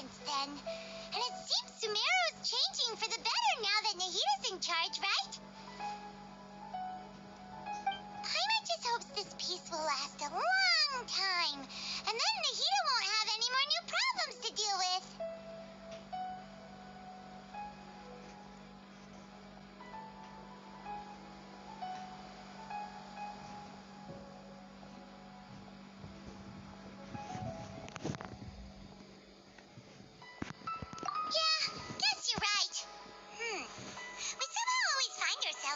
since then. And it seems Sumeru's changing for the better now that Nahida's in charge, right? Paimon just hopes this peace will last a long time, and then Nahida won't have any more new problems to deal with.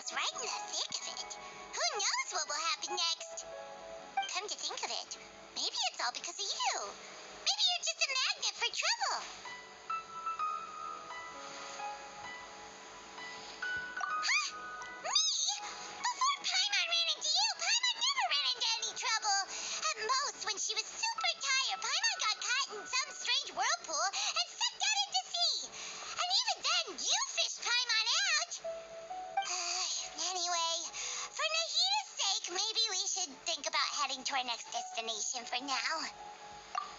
Right in the thick of it. Who knows what will happen next? Come to think of it, maybe it's all because of you. Maybe you're just a magnet for trouble. Huh? Me? Before Paimon ran into you, Paimon never ran into any trouble. At most, when she was super tired, Paimon got caught in some strange whirlpool and sucked out into sea. And even then, you fished Paimon out. Anyway, for Nahida's sake, maybe we should think about heading to our next destination for now.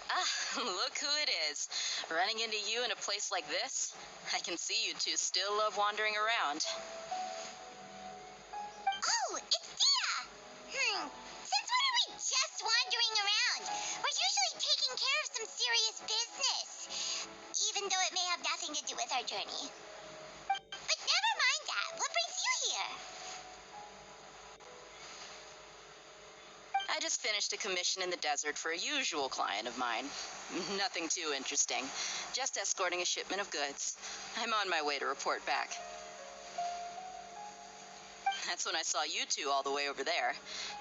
Ah, look who it is. Running into you in a place like this? I can see you two still love wandering around. Oh, it's Dia! Since when are we just wandering around? We're usually taking care of some serious business, even though it may have nothing to do with our journey. But never mind that. What brings you here? I just finished a commission in the desert for a usual client of mine. Nothing too interesting. Just escorting a shipment of goods. I'm on my way to report back. That's when I saw you two all the way over there,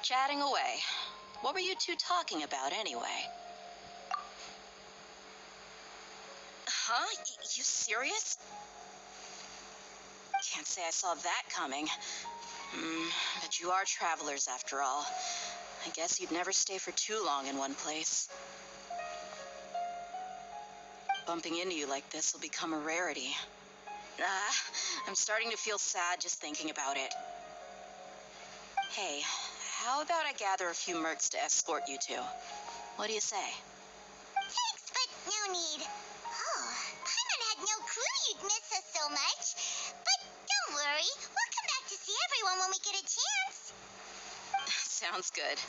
chatting away. What were you two talking about anyway? Huh? You serious? Can't say I saw that coming. But you are travelers after all. I guess you'd never stay for too long in one place. Bumping into you like this will become a rarity. I'm starting to feel sad just thinking about it. Hey, how about I gather a few mercs to escort you two? What do you say? Thanks, but no need. Oh, Paimon had no clue you'd miss us so much. But don't worry, we'll come back to see everyone when we get a chance. Sounds good.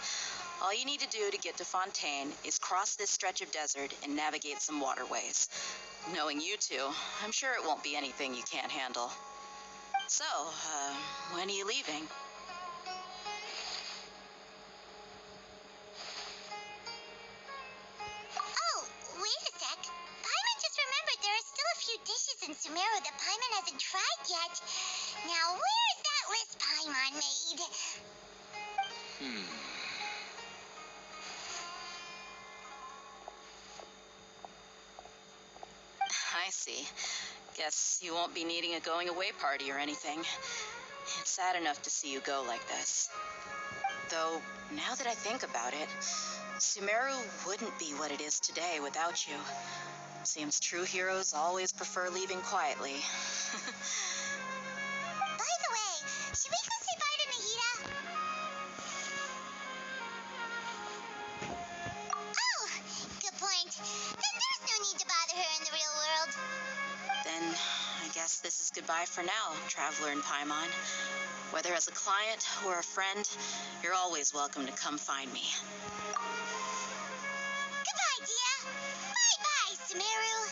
All you need to do to get to Fontaine is cross this stretch of desert and navigate some waterways. Knowing you two, I'm sure it won't be anything you can't handle. So, when are you leaving? Oh, wait a sec. Paimon just remembered there are still a few dishes in Sumeru that Paimon hasn't tried yet. Now, where is that list Paimon made? I see. Guess you won't be needing a going-away party or anything. It's sad enough to see you go like this. Though, now that I think about it, Sumeru wouldn't be what it is today without you. Seems true heroes always prefer leaving quietly. By the way, should we go say bye to Nahida? Oh, good point. Then there's no need to bother her in the real world. Then, I guess this is goodbye for now, Traveler in Paimon. Whether as a client or a friend, you're always welcome to come find me. Goodbye, Dia. Bye-bye, Sumeru.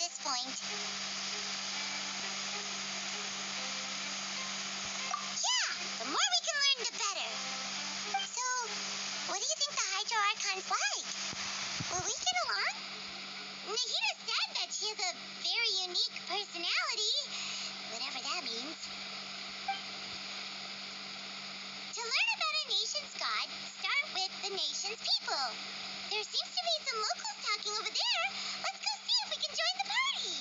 this point. Yeah, the more we can learn, the better. So, what do you think the Hydro Archon's like? Will we get along? Nahida said that she has a very unique personality, whatever that means. To learn about a nation's god, start with the nation's people. There seems to be some locals talking over there. Let's go see if we can join the party.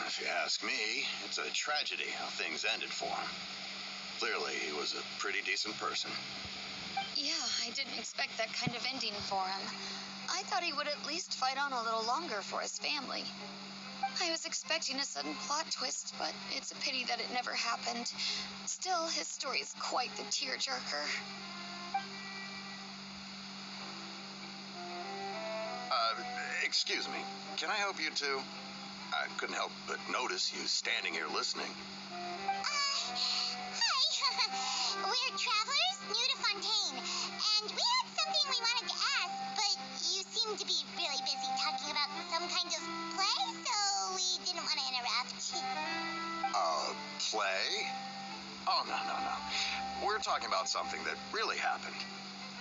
If you ask me, it's a tragedy how things ended for him. Clearly, he was a pretty decent person. Yeah, I didn't expect that kind of ending for him. I thought he would at least fight on a little longer for his family. I was expecting a sudden plot twist, but it's a pity that it never happened. Still, his story is quite the tearjerker. Excuse me. Can I help you too? I couldn't help but notice you standing here listening. Hi. We're travelers new to Fontaine, and we had something we wanted to ask, but you seem to be really busy talking about some kind of play, so we didn't want to interrupt. Play? Oh, no. We're talking about something that really happened.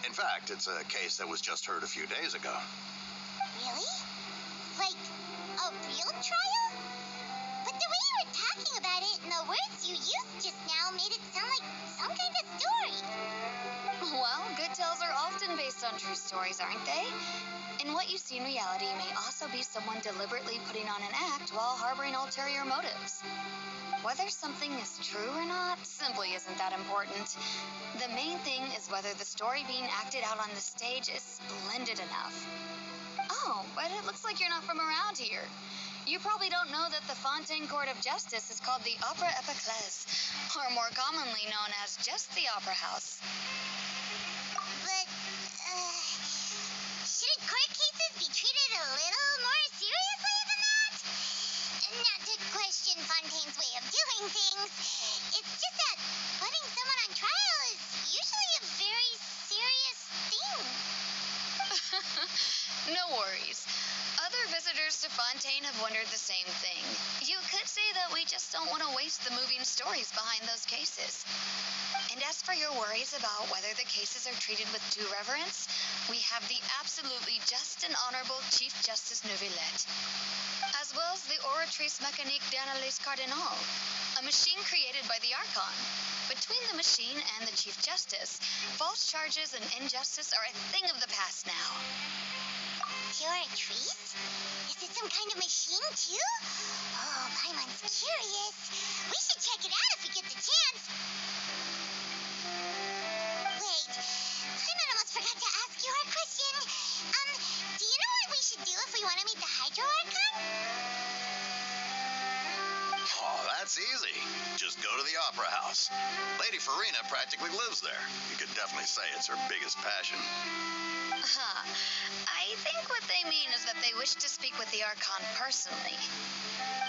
In fact, it's a case that was just heard a few days ago. Really? Like, a real trial? But the way you were talking about it and the words you used just now made it sound like some kind of story. Well, good tales are often based on true stories, aren't they? And what you see in reality may also be someone deliberately putting on an act while harboring ulterior motives. Whether something is true or not simply isn't that important. The main thing is whether the story being acted out on the stage is splendid enough. Oh, but it looks like you're not from around here. You probably don't know that the Fontaine Court of Justice is called the Opera Epiclese, or more commonly known as just the Opera House. But, shouldn't court cases be treated a little more seriously than that? Not to question Fontaine's way of doing things. It's just that putting someone on trial is usually a very serious thing. No worries. Other visitors to Fontaine have wondered the same thing. You could say that we just don't want to waste the moving stories behind those cases. And as for your worries about whether the cases are treated with due reverence, we have the absolutely just and honorable Chief Justice Neuvillette, as well as the Oratrice Mécanique d'Analyse Cardinal, a machine created by the Archon. Between the machine and the Chief Justice, false charges and injustice are a thing of the past now. Oratrice? Is it some kind of machine, too? Oh, Paimon's curious. We should check it out if we get the chance. Wait, Paimon almost forgot to ask you our question. Do you know what we should do if we want to meet the Hydro Archon? Oh, that's easy. Just go to the Opera House. Lady Farina practically lives there. You could definitely say it's her biggest passion. I think what they mean is that they wish to speak with the Archon personally.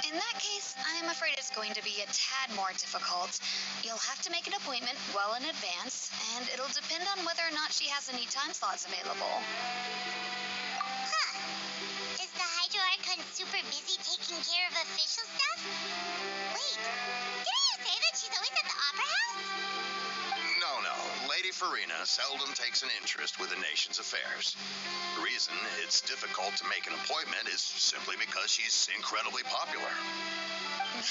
In that case, I'm afraid it's going to be a tad more difficult. You'll have to make an appointment well in advance, and it'll depend on whether or not she has any time slots available. Huh. Is the Hydro Archon super busy taking care of official stuff? Wait, didn't you say that she's always at the Opera House? No. Lady Farina seldom takes an interest with the nation's affairs. The reason it's difficult to make an appointment is simply because she's incredibly popular.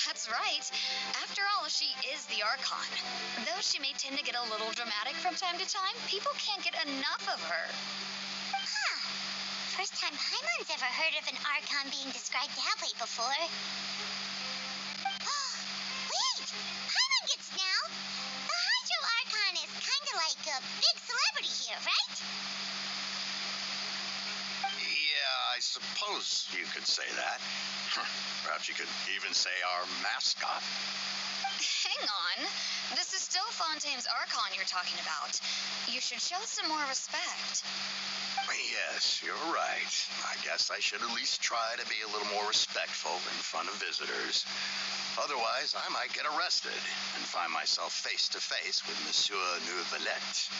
That's right. After all, she is the Archon. Though she may tend to get a little dramatic from time to time, people can't get enough of her. Huh. First time Paimon's ever heard of an Archon being described that way before. Wait! Paimon gets now! The Hydro Archon is kind of like a big celebrity here, right? Yeah, I suppose you could say that. Perhaps you could even say our mascot. Hang on. on. This is still Fontaine's Archon you're talking about. You should show some more respect. Yes, you're right. I guess I should at least try to be a little more respectful in front of visitors. Otherwise, I might get arrested and find myself face to face with Monsieur Neuvillette.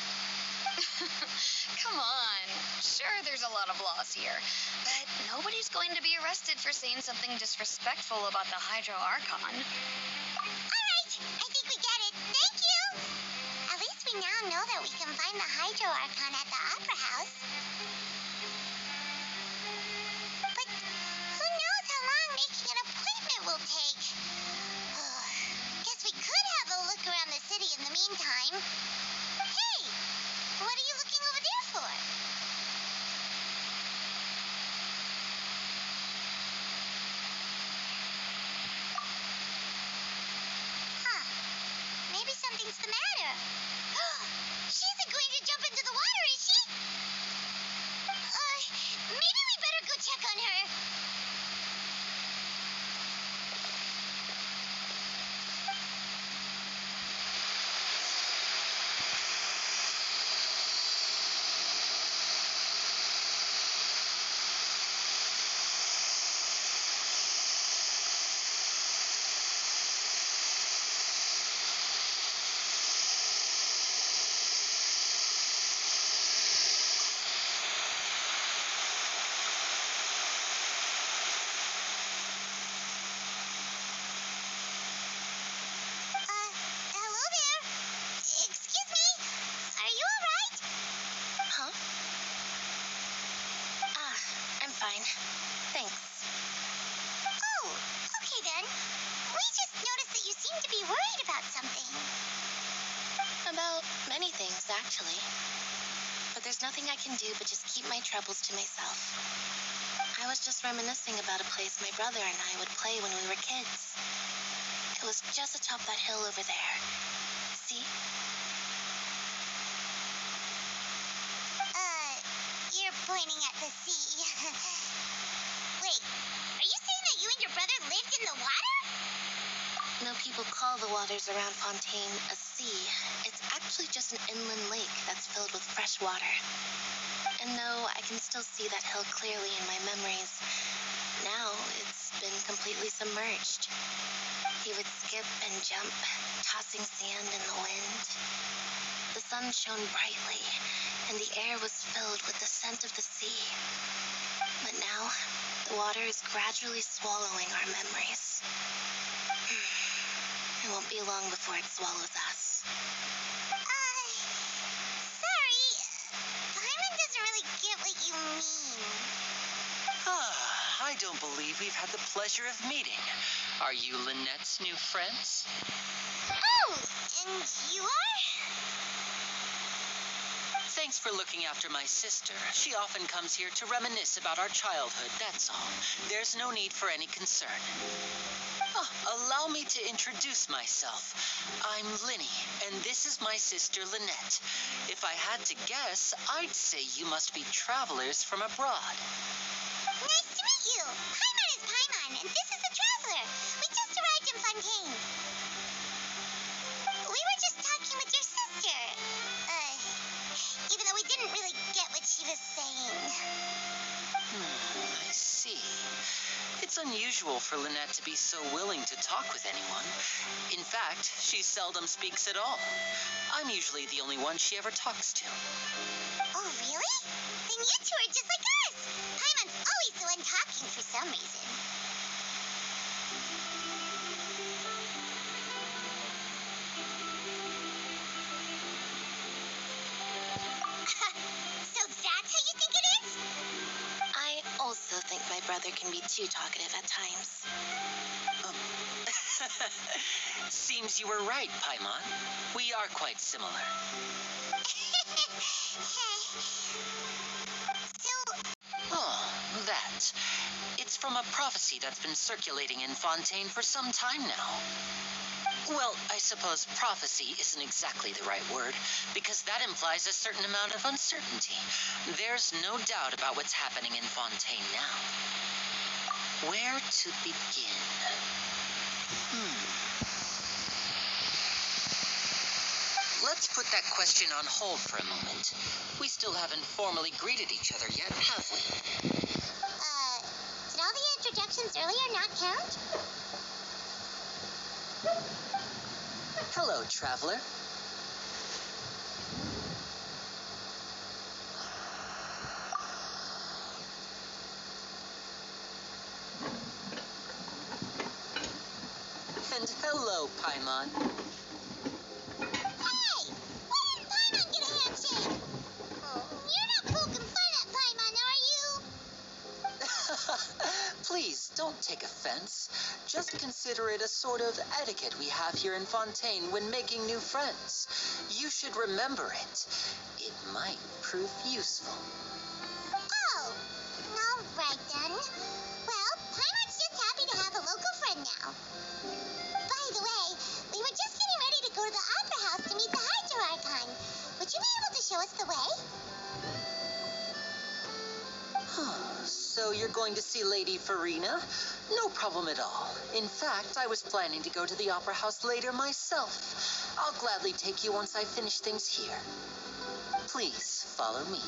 Come on. Sure, there's a lot of laws here, but nobody's going to be arrested for saying something disrespectful about the Hydro Archon. All right, I think we get it. Thank you. At least we now know that we can find the Hydro Archon at the Opera House. But who knows how long making an appointment will take? Guess we could have a look around the city in the meantime. Hey, what are you looking over there for? Huh. Maybe something's the matter. She isn't going to jump into the water, is she? Maybe we better go check on her. Hello there. Excuse me. Are you all right? Huh? I'm fine. Thanks. Oh, okay then. We just noticed that you seem to be worried about something. About many things, actually. But there's nothing I can do but just keep my troubles to myself. I was just reminiscing about a place my brother and I would play when we were kids. It was just atop that hill over there. See? You're pointing at the sea. Wait, are you saying that you and your brother lived in the water? No, people call the waters around Fontaine a sea. It's actually just an inland lake that's filled with fresh water. And though I can still see that hill clearly in my memories, now it's been completely submerged. He would skip and jump, tossing sand in the wind. The sun shone brightly, and the air was filled with the scent of the sea. But now, the water is gradually swallowing our memories. It won't be long before it swallows us. Sorry. Paimon doesn't really get what you mean. I don't believe we've had the pleasure of meeting. Are you Lynette's new friends? Oh, and you are? Thanks for looking after my sister. She often comes here to reminisce about our childhood, that's all. There's no need for any concern. Allow me to introduce myself. I'm Linny, and this is my sister Lynette. If I had to guess, I'd say you must be travelers from abroad. Nice to meet you. Paimon is Paimon, and this is the Traveler. We just arrived in Fontaine. We were just talking with your sister. Even though we didn't really get what she was saying. I see. It's unusual for Lynette to be so willing to talk with anyone. In fact, she seldom speaks at all. I'm usually the only one she ever talks to. Oh, really? Then you two are just like us. Paimon's always the one talking for some reason. So that's how you think it is? I also think my brother can be too talkative at times. Seems you were right, Paimon. We are quite similar. Oh, that. It's from a prophecy that's been circulating in Fontaine for some time now. Well, I suppose prophecy isn't exactly the right word, because that implies a certain amount of uncertainty. There's no doubt about what's happening in Fontaine now. Where to begin? let's put that question on hold for a moment. We still haven't formally greeted each other yet, have we? Did all the introductions earlier not count? Hello, traveler. And hello, Paimon. Hey! Why didn't Paimon get a handshake? You're not poking fun at Paimon, are you? Please, don't take offense. Just consider it a sort of etiquette we have here in Fontaine when making new friends. You should remember it. It might prove useful. Oh, all right then. Well, Paimon's just happy to have a local friend now. By the way, we were just getting ready to go to the Opera House to meet the Hydro Archon. Would you be able to show us the way? So you're going to see Lady Farina? No problem at all. In fact, I was planning to go to the Opera House later myself. I'll gladly take you once I finish things here. Please, follow me.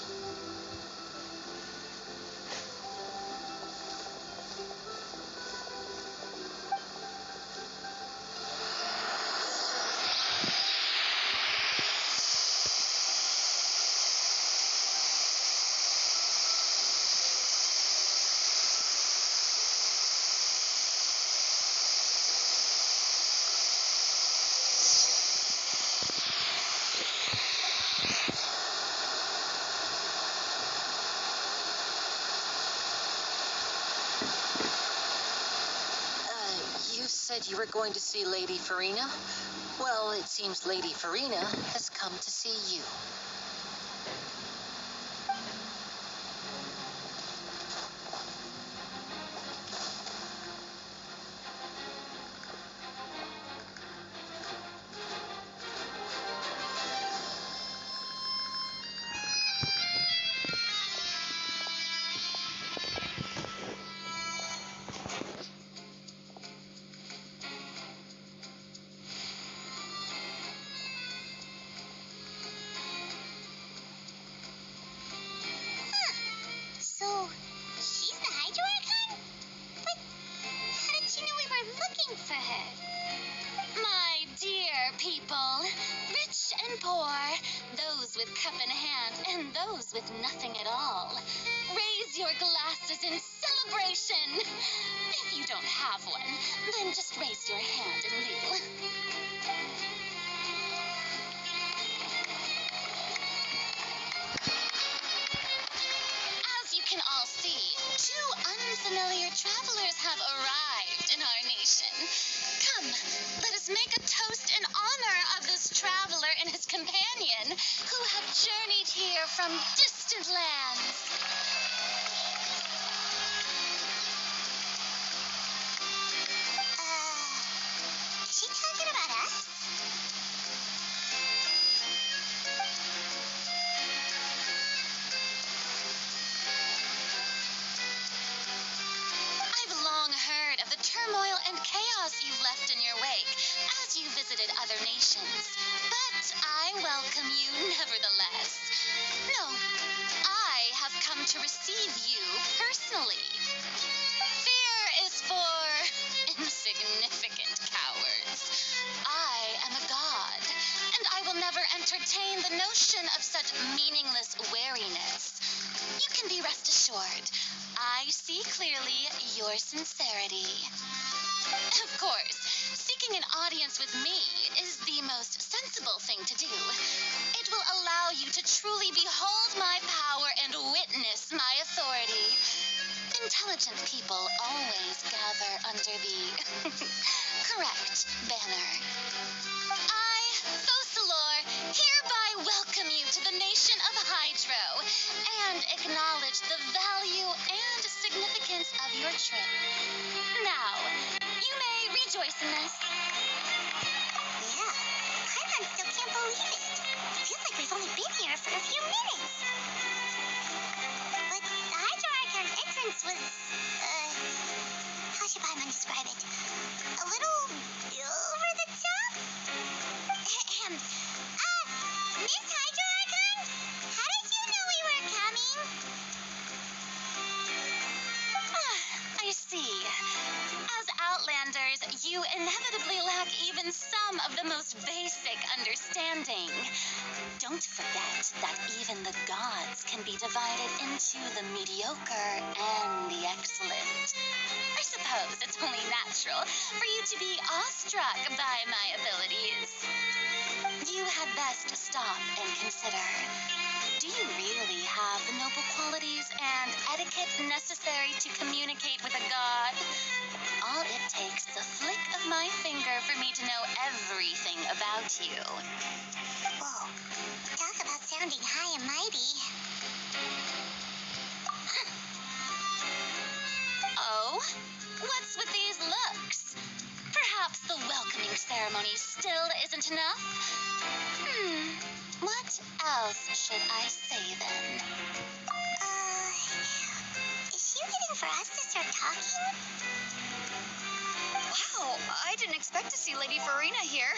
You said you were going to see Lady Farina? Well, it seems Lady Farina has come to see you. So, she's the Hydro Archon? But how did she know we were looking for her? My dear people, rich and poor, those with cup in hand and those with nothing at all, raise your glasses in celebration. If you don't have one, then just raise your hand and we'll. As you can all see, two unfamiliar travelers have arrived in our nation. Come, let us make a toast in honor of this traveler and his companion who have journeyed here from distant lands. Is she talking about us? I've long heard of the turmoil and chaos you left in your wake as you visited other nations, but I welcome you nevertheless. No, I have come to receive you personally. Fear is for insignificant cowards. I am a god, and I will never entertain the notion of such meaningless wariness. You can be rest assured, I see clearly your sincerity. Of course, seeking an audience with me is the most sensible thing to do. It will allow you to truly behold my power and witness my authority. Intelligent people always gather under the correct banner. I, Fosalor, hereby welcome you to the nation of Hydro and acknowledge the value and significance of your trip. Now, you may rejoice in this. Yeah, Paimon still can't believe it. Feels like we've only been here for a few minutes. But the Hydro Archon's entrance was, how should Paimon describe it? A little over the top? understanding. Don't forget that even the gods can be divided into the mediocre and the excellent. I suppose it's only natural for you to be awestruck by my abilities. You had best stop and consider. Do you really have the noble qualities and etiquette necessary to communicate with a god? All it takes is a flick of my finger for me to know everything about you. Whoa. Talk about sounding high and mighty. Oh? What's with these looks? Perhaps the welcoming ceremony still isn't enough? What else should I say then? Is she waiting for us to start talking? Wow, I didn't expect to see Lady Farina here.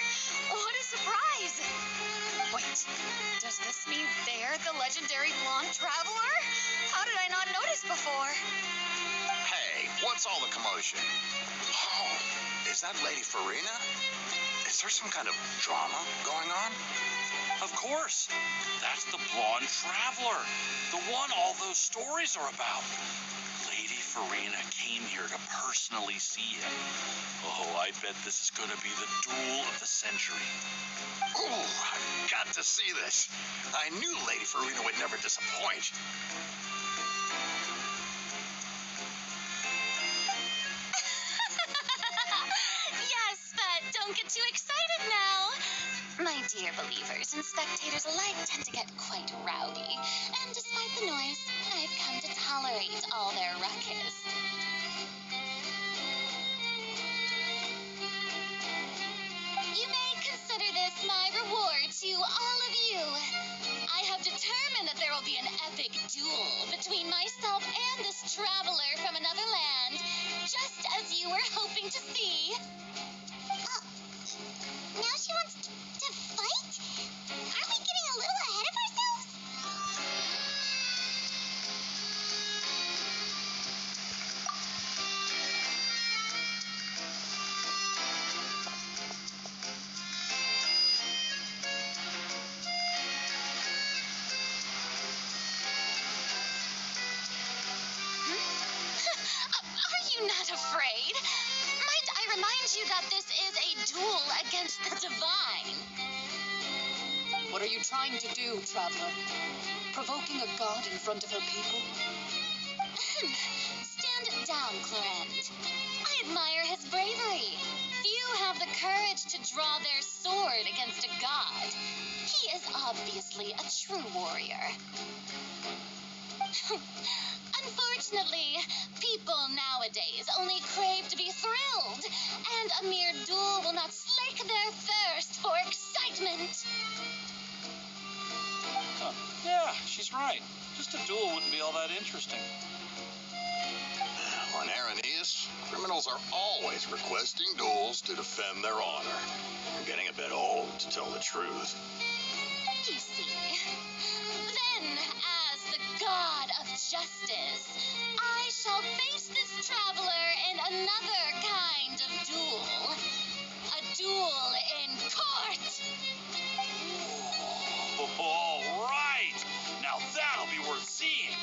What a surprise! Wait, does this mean they're the legendary blonde traveler? How did I not notice before? Hey, what's all the commotion? Oh, is that Lady Farina? Is there some kind of drama going on? Of course. That's the blonde traveler. The one all those stories are about. Lady Farina came here to personally see him. Oh, I bet this is going to be the duel of the century. Ooh, I've got to see this. I knew Lady Farina would never disappoint. Yes, but don't get too excited now. My dear believers and spectators alike tend to get quite rowdy, and despite the noise, I've come to tolerate all their ruckus. You may consider this my reward to all of you. I have determined that there will be an epic duel between myself and this traveler from another land, just as you were hoping to see. Now she wants to fight? Aren't we getting a little ahead of ourselves? Are you not afraid? Might I remind you that this is a duel against the divine? What are you trying to do, traveler? Provoking a god in front of her people? Stand down, Clorend. I admire his bravery. Few have the courage to draw their sword against a god. He is obviously a true warrior. Unfortunately, people nowadays only crave to be thrilled, and a mere duel will not slake their thirst for excitement. Yeah, she's right. Just a duel wouldn't be all that interesting. On Aranias, criminals are always requesting duels to defend their honor. I'm getting a bit old, to tell the truth. You see, then, as the god of justice, I shall face this traveler in another kind of duel. A duel in court. All right. Now that'll be worth seeing.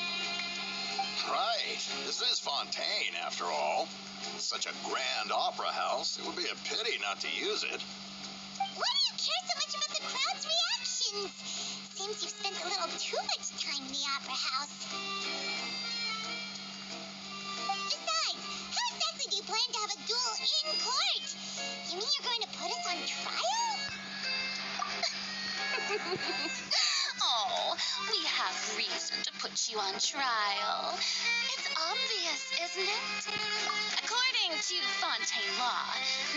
Right. This is Fontaine, after all. Such a grand opera house, it would be a pity not to use it. Why do you care so much about the crowd's reactions? Seems you've spent a little too much time in the opera house. Besides, how exactly do you plan to have a duel in court? You mean you're going to put us on trial? Oh, we have reason to put you on trial. It's obvious, isn't it? According to Fontaine law,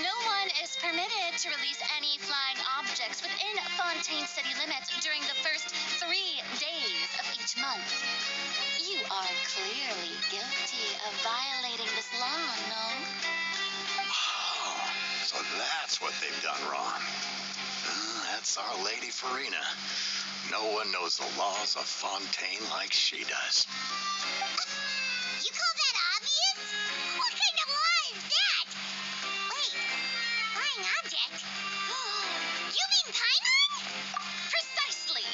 no one is permitted to release any flying objects within Fontaine city limits during the first 3 days of each month. You are clearly guilty of violating this law, no? Oh, so that's what they've done wrong. That's our Lady Farina. No one knows the laws of Fontaine like she does. You call that obvious? What kind of law is that? Wait, flying object? You mean Paimon? Precisely.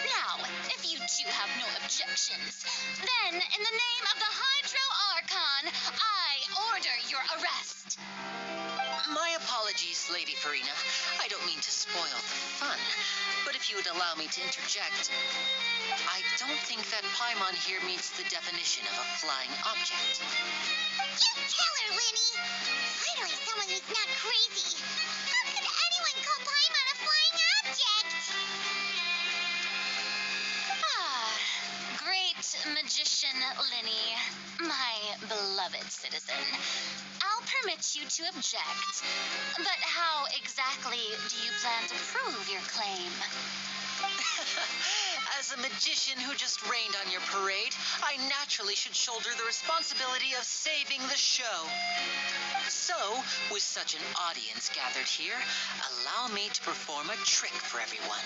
Now, if you two have no objections, then in the name of the Hydro Archon, I order your arrest. My apologies, Lady Farina. I don't mean to spoil the fun, but if you would allow me to interject, I don't think that Paimon here meets the definition of a flying object. You tell her, Linny! Finally, someone who's not crazy. How could anyone call Paimon a flying object? Great magician Linny, my beloved citizen. I'll permit you to object, but how exactly do you plan to prove your claim? As a magician who just rained on your parade, I naturally should shoulder the responsibility of saving the show. So, with such an audience gathered here, allow me to perform a trick for everyone.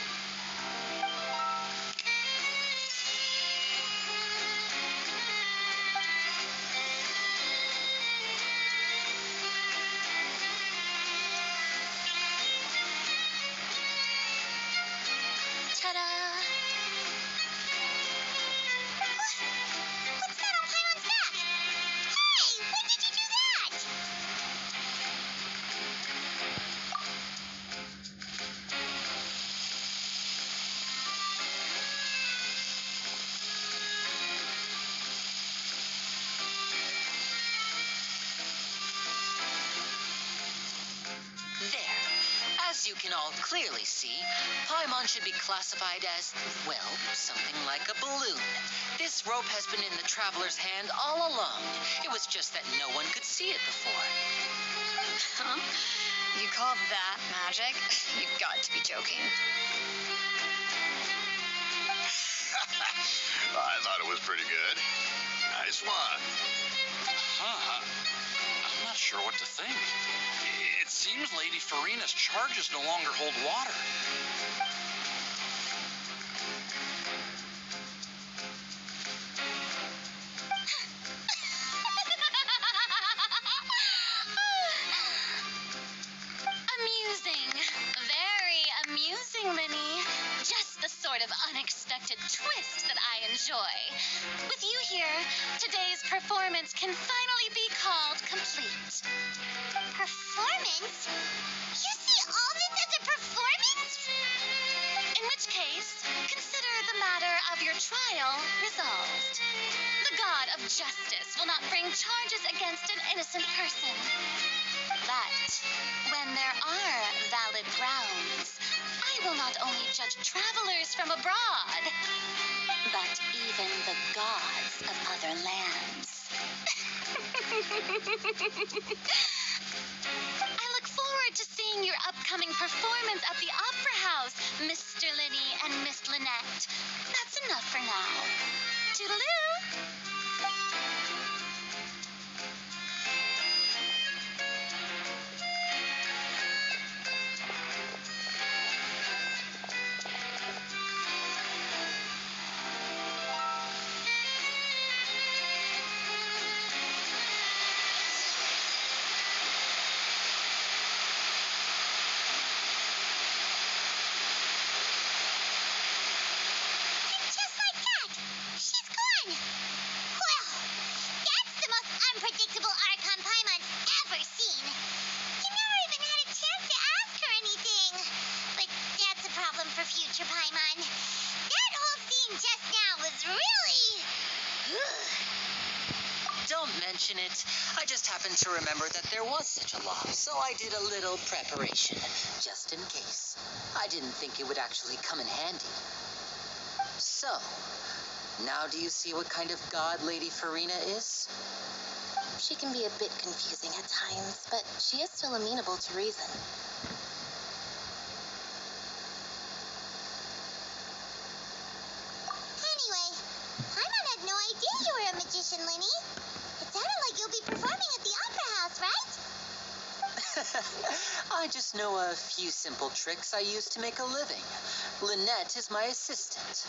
Ta-da! What's that on Paimon's back? Hey, when did you do that? There. As you can all clearly see, Paimon should be classified as, well, something like a balloon. This rope has been in the traveler's hand all along. It was just that no one could see it before. Huh? You call that magic? You've got to be joking. I thought it was pretty good. Nice one. Huh? I'm not sure what to think. It seems Lady Farina's charges no longer hold water. Amusing. Very amusing, Linny. Just the sort of unexpected twist that I enjoy. With you here, today's performance can finally be called complete. Performance? You see all this as a performance? In which case, consider the matter of your trial resolved. The god of justice will not bring charges against an innocent person. But when there are valid grounds, I will not only judge travelers from abroad, but even the gods of other lands. I look forward to seeing your upcoming performance at the Opera House, Mr. Linny and Miss Lynette. That's enough for now. Toodaloo! Just like that, she's gone. Well, that's the most unpredictable Archon Paimon's ever seen. You never even had a chance to ask her anything. But that's a problem for future Paimon. That whole scene just now was really... Don't mention it. I just happened to remember that there was such a law, so I did a little preparation, just in case. I didn't think it would actually come in handy. So, now do you see what kind of god Lady Farina is? She can be a bit confusing at times, but she is still amenable to reason. Anyway, Paimon had no idea you were a magician, Linny. It sounded like you'll be performing at the Opera House, right? I just know a few simple tricks I use to make a living. Lynette is my assistant.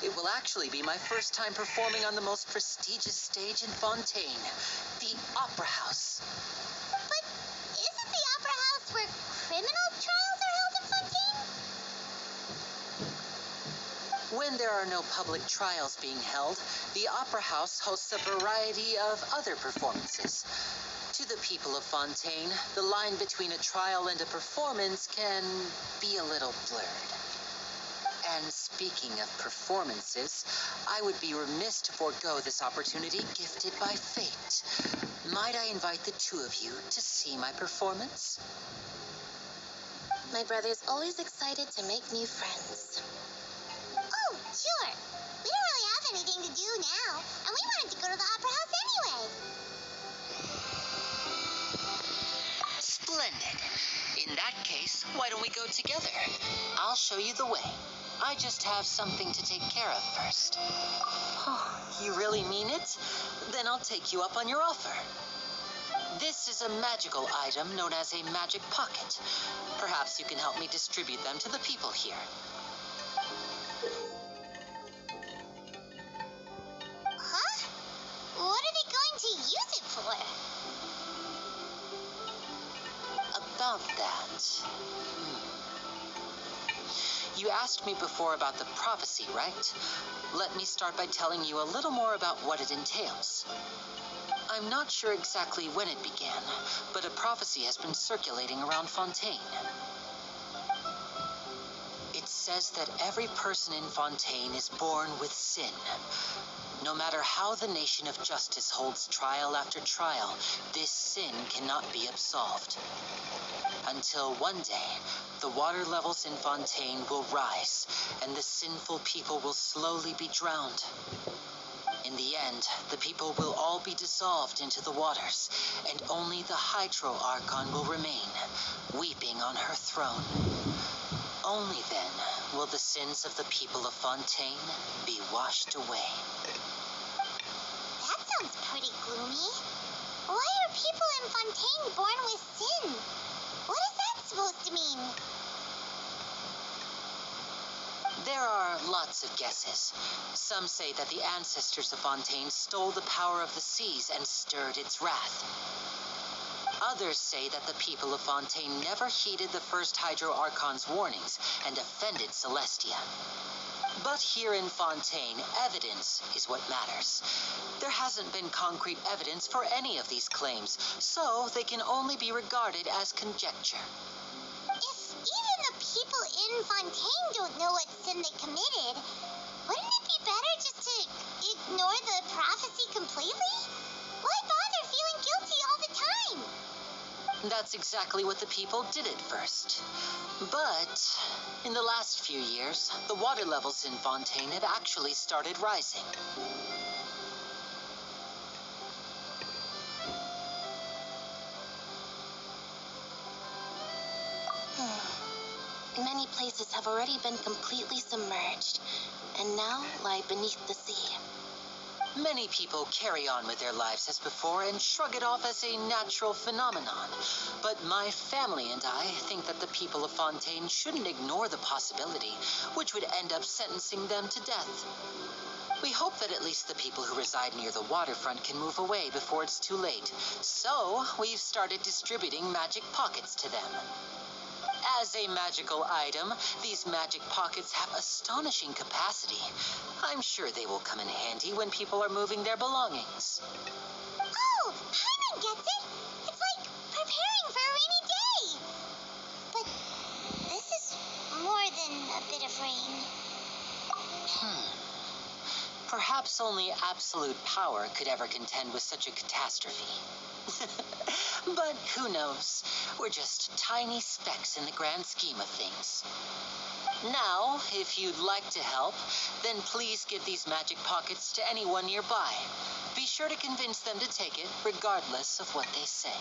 It will actually be my first time performing on the most prestigious stage in Fontaine, the Opera House. But isn't the Opera House where criminal trials are held in When there are no public trials being held, the Opera House hosts a variety of other performances. To the people of Fontaine, the line between a trial and a performance can be a little blurred. And speaking of performances, I would be remiss to forego this opportunity gifted by fate. Might I invite the two of you to see my performance? My brother's always excited to make new friends. Oh, sure. We don't really have anything to do now, and we wanted to go to the Opera House anyway. Splendid. In that case, why don't we go together? I'll show you the way. I just have something to take care of first. Oh, you really mean it? Then I'll take you up on your offer. This is a magical item known as a magic pocket. Perhaps you can help me distribute them to the people here. Huh? What are they going to use it for? About that. You asked me before about the prophecy, right? Let me start by telling you a little more about what it entails. I'm not sure exactly when it began, but a prophecy has been circulating around Fontaine. It says that every person in Fontaine is born with sin. No matter how the nation of justice holds trial after trial, this sin cannot be absolved. Until one day, the water levels in Fontaine will rise, and the sinful people will slowly be drowned. In the end, the people will all be dissolved into the waters, and only the Hydro Archon will remain, weeping on her throne. Only then will the sins of the people of Fontaine be washed away. That sounds pretty gloomy. Why are people in Fontaine born with sin? What is that supposed to mean? There are lots of guesses. Some say that the ancestors of Fontaine stole the power of the seas and stirred its wrath. Others say that the people of Fontaine never heeded the first Hydro Archon's warnings and offended Celestia. But here in Fontaine, evidence is what matters. There hasn't been concrete evidence for any of these claims, so they can only be regarded as conjecture. If even the people in Fontaine don't know what sin they committed, wouldn't it be better just to ignore the prophecy completely? Why bother feeling guilty all the time? That's exactly what the people did at first. But in the last few years, the water levels in Fontaine have actually started rising. Many places have already been completely submerged, and now lie beneath the sea. Many people carry on with their lives as before and shrug it off as a natural phenomenon. But my family and I think that the people of Fontaine shouldn't ignore the possibility, which would end up sentencing them to death. We hope that at least the people who reside near the waterfront can move away before it's too late. So we've started distributing magic pockets to them. As a magical item, these magic pockets have astonishing capacity. I'm sure they will come in handy when people are moving their belongings. Oh, Paimon gets it! It's like preparing for a rainy day! But this is more than a bit of rain. Perhaps only absolute power could ever contend with such a catastrophe. But who knows? We're just tiny specks in the grand scheme of things. Now, if you'd like to help, then please give these magic pockets to anyone nearby. Be sure to convince them to take it, regardless of what they say.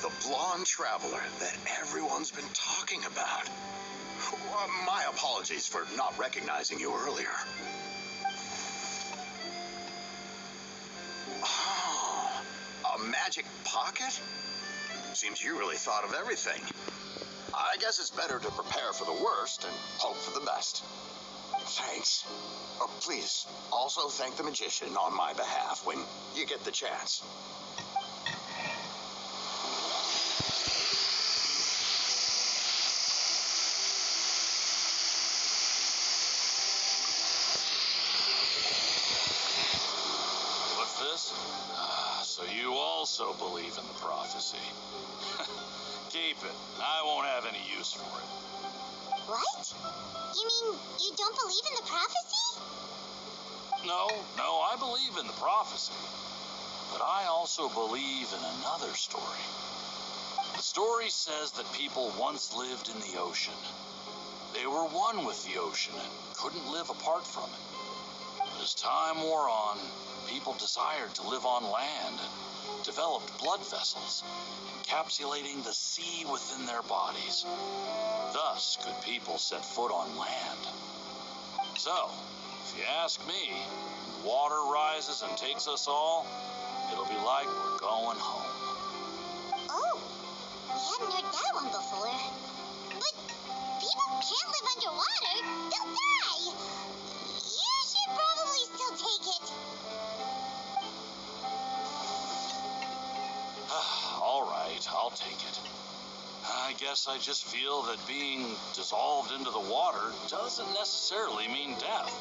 the blonde traveler that everyone's been talking about. My apologies for not recognizing you earlier. Oh, a magic pocket? Seems you really thought of everything. I guess it's better to prepare for the worst and hope for the best. Thanks. Please, also thank the magician on my behalf when you get the chance. What's this? So you also believe in the prophecy. Keep it. I won't have any use for it. What? You mean you don't believe in the prophecy? No, I believe in the prophecy. But I also believe in another story. The story says that people once lived in the ocean. They were one with the ocean and couldn't live apart from it. But as time wore on, people desired to live on land and developed blood vessels, encapsulating the sea within their bodies. Thus could people set foot on land. So, if you ask me, when the water rises and takes us all, it'll be like we're going home. Oh, we hadn't heard that one before. But people can't live underwater. They'll die. You should probably still take it. All right, I'll take it. I guess I just feel that being dissolved into the water doesn't necessarily mean death.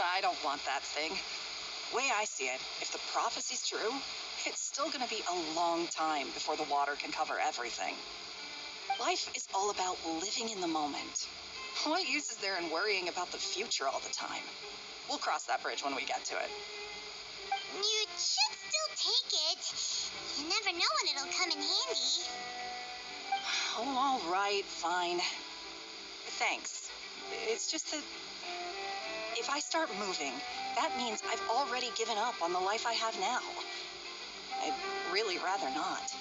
I don't want that thing. Way I see it, if the prophecy's true, it's still gonna be a long time before the water can cover everything. Life is all about living in the moment. What use is there in worrying about the future all the time? We'll cross that bridge when we get to it. You should still take it. You never know when it'll come in handy. Oh, all right, fine. Thanks. It's just that if I start moving, that means I've already given up on the life I have now. I'd really rather not.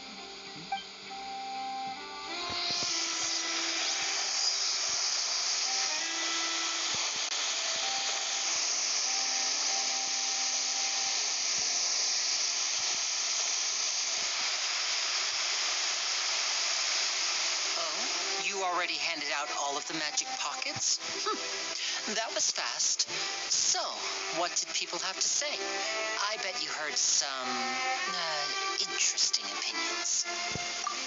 You already handed out all of the magic pockets? That was fast. So, what did people have to say? I bet you heard some, interesting opinions.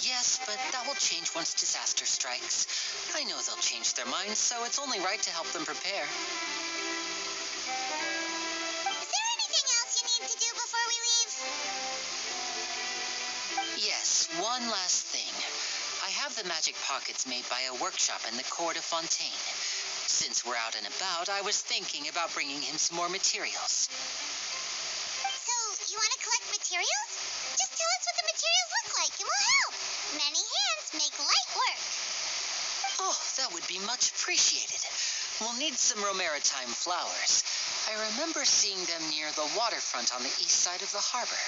Yes, but that will change once disaster strikes. I know they'll change their minds, so it's only right to help them prepare. Is there anything else you need to do before we leave? Yes, one last thing. I have the magic pockets made by a workshop in the court of Fontaine. Since we're out and about, I was thinking about bringing him some more materials. So, you want to collect materials? Just tell us what the materials look like and we'll help. Many hands make light work. Oh, that would be much appreciated. We'll need some romaritime flowers. I remember seeing them near the waterfront on the east side of the harbor.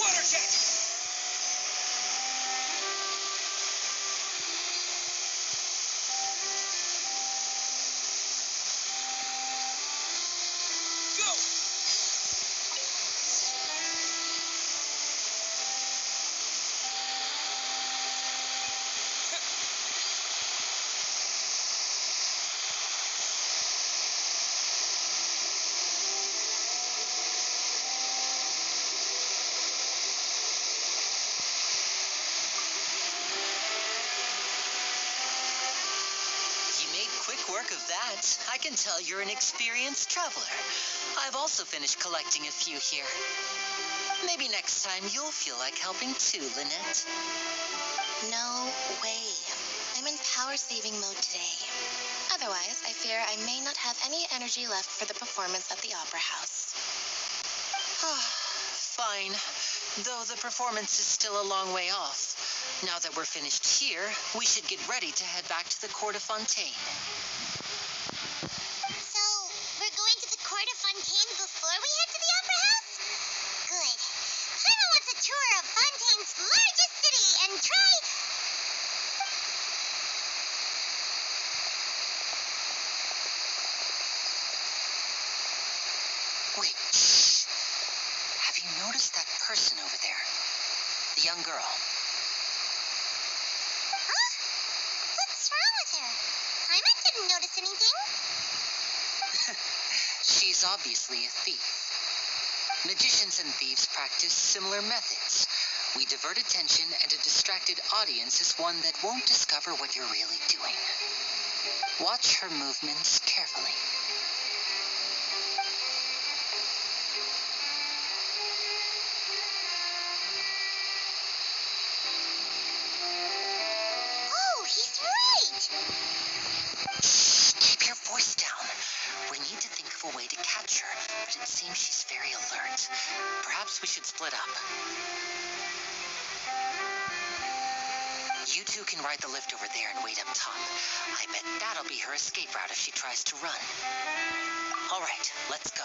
water jet! Go! You made quick work of that. I can tell you're an experienced traveler. I've also finished collecting a few here. Maybe next time you'll feel like helping too, Lynette. No way. I'm in power-saving mode today. Otherwise, I fear I may not have any energy left for the performance at the Opera House. Fine. Though the performance is still a long way off. Now that we're finished here, we should get ready to head back to the court of Fontaine. So, we're going to the court of Fontaine before we head to the Opera House? Good. Paima wants a tour of Fontaine's largest city and try... Wait, shh. Have you noticed that person over there? The young girl. Huh? What's wrong with her? Paima didn't notice anything. She's obviously a thief. Magicians and thieves practice similar methods. We divert attention, and a distracted audience is one that won't discover what you're really doing. Watch her movements carefully. Oh, he's right! Shh, keep your voice down. We need to think of a way to catch her, but it seems she's very alert. Perhaps we should split up. You two can ride the lift over there and wait up top. I bet that'll be her escape route if she tries to run. All right, let's go.